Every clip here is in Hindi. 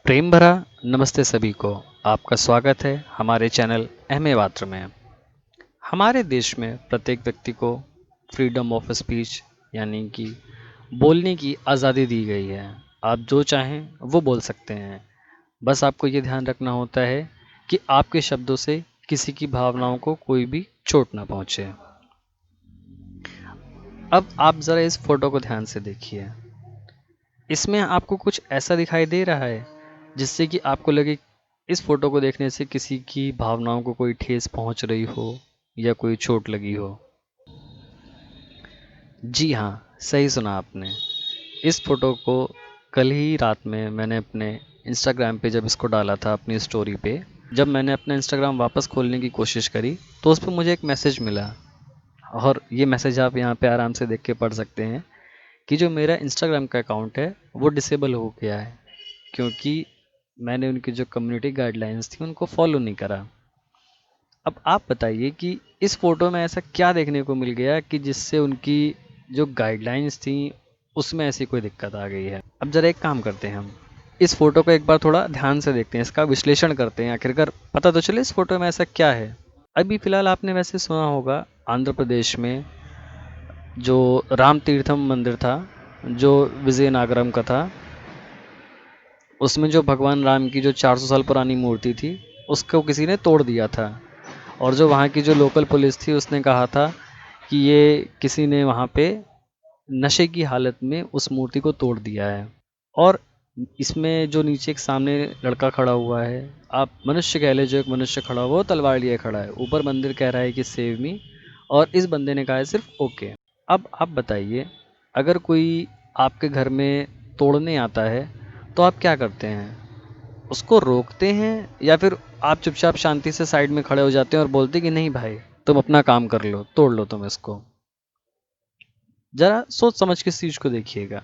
प्रेम भरा नमस्ते सभी को। आपका स्वागत है हमारे चैनल अहमे वात्र में। हमारे देश में प्रत्येक व्यक्ति को फ्रीडम ऑफ स्पीच यानी कि बोलने की आज़ादी दी गई है। आप जो चाहें वो बोल सकते हैं। बस आपको ये ध्यान रखना होता है कि आपके शब्दों से किसी की भावनाओं को कोई भी चोट ना पहुंचे। अब आप ज़रा इस फोटो को ध्यान से देखिए। इसमें आपको कुछ ऐसा दिखाई दे रहा है जिससे कि आपको लगे इस फोटो को देखने से किसी की भावनाओं को कोई ठेस पहुंच रही हो या कोई चोट लगी हो। जी हाँ, सही सुना आपने। इस फोटो को कल ही रात में मैंने अपने इंस्टाग्राम पे जब इसको डाला था अपनी स्टोरी पे, जब मैंने अपना इंस्टाग्राम वापस खोलने की कोशिश करी तो उस पर मुझे एक मैसेज मिला। और ये मैसेज आप यहाँ पे आराम से देख के पढ़ सकते हैं कि जो मेरा इंस्टाग्राम का अकाउंट है वो डिसेबल हो गया है, क्योंकि मैंने उनकी जो कम्युनिटी गाइडलाइंस थी उनको फॉलो नहीं करा। अब आप बताइए कि इस फोटो में ऐसा क्या देखने को मिल गया कि जिससे उनकी जो गाइडलाइंस थी उसमें ऐसी कोई दिक्कत आ गई है। अब ज़रा एक काम करते हैं, हम इस फोटो को एक बार थोड़ा ध्यान से देखते हैं, इसका विश्लेषण करते हैं, आखिरकार पता तो चले इस फोटो में ऐसा क्या है। अभी फ़िलहाल आपने वैसे सुना होगा आंध्र प्रदेश में जो राम तीर्थम मंदिर था, जो विजयनागरम का था, उसमें जो भगवान राम की जो 400 साल पुरानी मूर्ति थी उसको किसी ने तोड़ दिया था। और जो वहाँ की जो लोकल पुलिस थी उसने कहा था कि ये किसी ने वहाँ पे नशे की हालत में उस मूर्ति को तोड़ दिया है। और इसमें जो नीचे एक सामने लड़का खड़ा हुआ है, आप मनुष्य कह ले, जो एक मनुष्य खड़ा हुआ वो तलवार लिए खड़ा है, ऊपर मंदिर कह रहा है कि सेव मी, और इस बंदे ने कहा है सिर्फ ओके। अब आप बताइए, अगर कोई आपके घर में तोड़ने आता है तो आप क्या करते हैं? उसको रोकते हैं या फिर आप चुपचाप शांति से साइड में खड़े हो जाते हैं और बोलते हैं कि नहीं भाई तुम अपना काम कर लो, तोड़ लो तुम इसको? जरा सोच समझ के इस चीज को देखिएगा।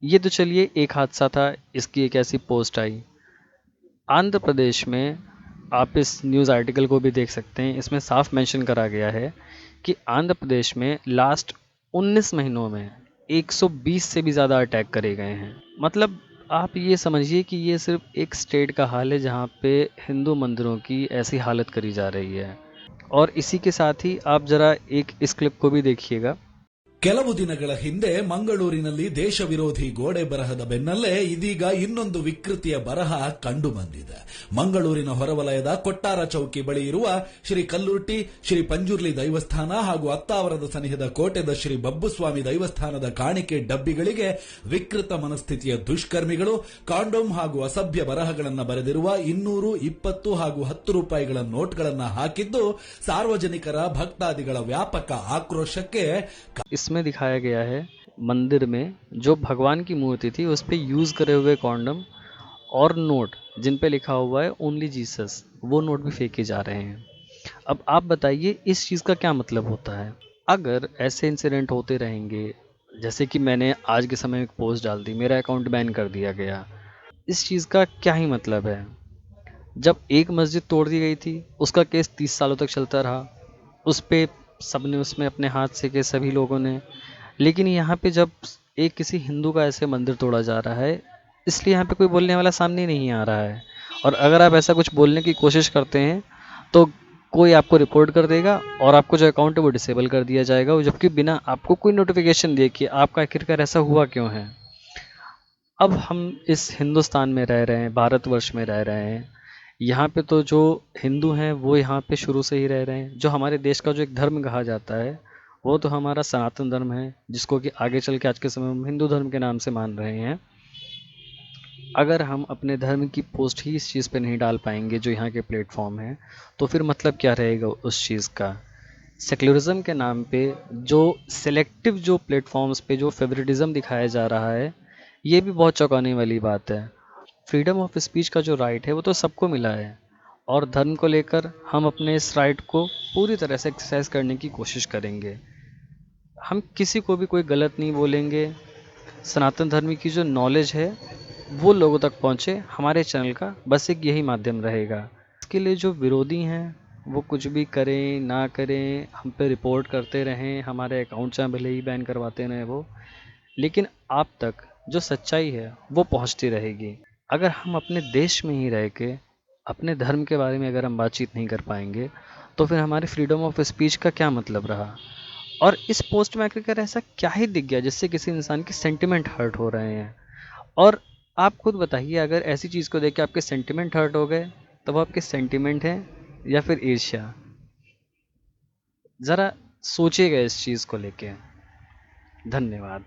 ये तो चलिए एक हादसा था, इसकी एक ऐसी पोस्ट आई। आंध्र प्रदेश में आप इस न्यूज़ आर्टिकल को भी देख सकते हैं, इसमें साफ मेंशन करा गया है कि आंध्र प्रदेश में लास्ट 19 महीनों में 120 से भी ज़्यादा अटैक करे गए हैं। मतलब आप ये समझिए कि ये सिर्फ एक स्टेट का हाल है जहाँ पे हिंदू मंदिरों की ऐसी हालत करी जा रही है। और इसी के साथ ही आप ज़रा एक इस क्लिप को भी देखिएगा। ಕೆಲವು ದಿನಗಳ ಹಿಂದೆ ಮಂಗಳೂರಿನಲ್ಲಿ ದೇಶ ವಿರೋಧಿ ಗೋಡೆ ಬರಹದ ಬೆನ್ನಲ್ಲೇ ಇದೀಗ ಇನ್ನೊಂದು ವಿಕೃತಿಯ ಬರಹ ಕಂಡು ಬಂದಿದೆ. ಮಂಗಳೂರಿನ ಹೊರವಲಯದ ಕೊಟ್ಟಾರ ಚೌಕಿ ಬಳಿ ಇರುವ ಶ್ರೀ ಕಲ್ಲುರ್ಟಿ ಶ್ರೀ ಪಂಜುರ್ಲಿ ದೈವಸ್ಥಾನ ಹಾಗೂ ಅತ್ತಾವರದ ಸನಿಹದ ಕೋಟೆದ ಶ್ರೀ ಬಬ್ಬುಸ್ವಾಮಿ ದೈವಸ್ಥಾನದ ಕಾಣಿಕೆ ಡಬ್ಬಿಗಳಿಗೆ ವಿಕೃತ ಮನಸ್ಥಿತಿಯ ದುಷ್ಕರ್ಮಿಗಳು ಕಾಂಡೋಮ್ ಹಾಗೂ ಅಸಭ್ಯ ಬರಹಗಳನ್ನು ಬರೆದಿರುವ 200, 20 ಹಾಗೂ 10 ರೂಪಾಯಿಗಳ ನೋಟ್ಗಳನ್ನು ಹಾಕಿದ್ದು ಸಾರ್ವಜನಿಕರ ಭಕ್ತಾದಿಗಳ ವ್ಯಾಪಕ ಆಕ್ರೋಶಕ್ಕೆ इसमें दिखाया गया है मंदिर में जो भगवान की मूर्ति थी उस पे यूज़ करे हुए कॉन्डम और नोट जिन पे लिखा हुआ है ओनली जीसस, वो नोट भी फेंके जा रहे हैं। अब आप बताइए इस चीज़ का क्या मतलब होता है? अगर ऐसे इंसिडेंट होते रहेंगे, जैसे कि मैंने आज के समय में एक पोस्ट डाल दी, मेरा अकाउंट बैन कर दिया गया, इस चीज़ का क्या ही मतलब है? जब एक मस्जिद तोड़ दी गई थी उसका केस 30 सालों तक चलता रहा, उस पे सबने उसमें अपने हाथ से के सभी लोगों ने। लेकिन यहाँ पे जब एक किसी हिंदू का ऐसे मंदिर तोड़ा जा रहा है, इसलिए यहाँ पे कोई बोलने वाला सामने नहीं आ रहा है। और अगर आप ऐसा कुछ बोलने की कोशिश करते हैं तो कोई आपको रिपोर्ट कर देगा और आपको जो अकाउंट है वो डिसेबल कर दिया जाएगा, जबकि बिना आपको कोई नोटिफिकेशन दिए कि आपका आखिरकार ऐसा हुआ क्यों है। अब हम इस हिंदुस्तान में रह रहे हैं, भारतवर्ष में रह रहे हैं, यहाँ पे तो जो हिंदू हैं वो यहाँ पे शुरू से ही रह रहे हैं। जो हमारे देश का जो एक धर्म कहा जाता है वो तो हमारा सनातन धर्म है, जिसको कि आगे चल के आज के समय में हम हिंदू धर्म के नाम से मान रहे हैं। अगर हम अपने धर्म की पोस्ट ही इस चीज़ पे नहीं डाल पाएंगे जो यहाँ के प्लेटफॉर्म हैं, तो फिर मतलब क्या रहेगा उस चीज़ का? सेक्युलरिज्म के नाम पे जो सेलेक्टिव जो प्लेटफॉर्म्स पे जो फेवरेटिज्म दिखाया जा रहा है, ये भी बहुत चौंकाने वाली बात है। फ्रीडम ऑफ स्पीच का जो राइट है वो तो सबको मिला है, और धर्म को लेकर हम अपने इस राइट को पूरी तरह से एक्सरसाइज करने की कोशिश करेंगे। हम किसी को भी कोई गलत नहीं बोलेंगे। सनातन धर्म की जो नॉलेज है वो लोगों तक पहुँचे, हमारे चैनल का बस एक यही माध्यम रहेगा। इसके लिए जो विरोधी हैं वो कुछ भी करें ना करें, हम पे रिपोर्ट करते रहें, हमारे अकाउंट चाहे भले ही बैन करवाते रहें वो, लेकिन आप तक जो सच्चाई है वो पहुंचती रहेगी। अगर हम अपने देश में ही रह के अपने धर्म के बारे में अगर हम बातचीत नहीं कर पाएंगे तो फिर हमारी फ्रीडम ऑफ स्पीच का क्या मतलब रहा। और इस पोस्ट में आखिरकार ऐसा क्या ही दिख गया जिससे किसी इंसान के सेंटिमेंट हर्ट हो रहे हैं। और आप खुद बताइए, अगर ऐसी चीज़ को देख के आपके सेंटिमेंट हर्ट हो गए तो वो आपके सेंटिमेंट हैं या फिर ईर्ष्या। ज़रा सोचिएगा इस चीज़ को लेके। धन्यवाद।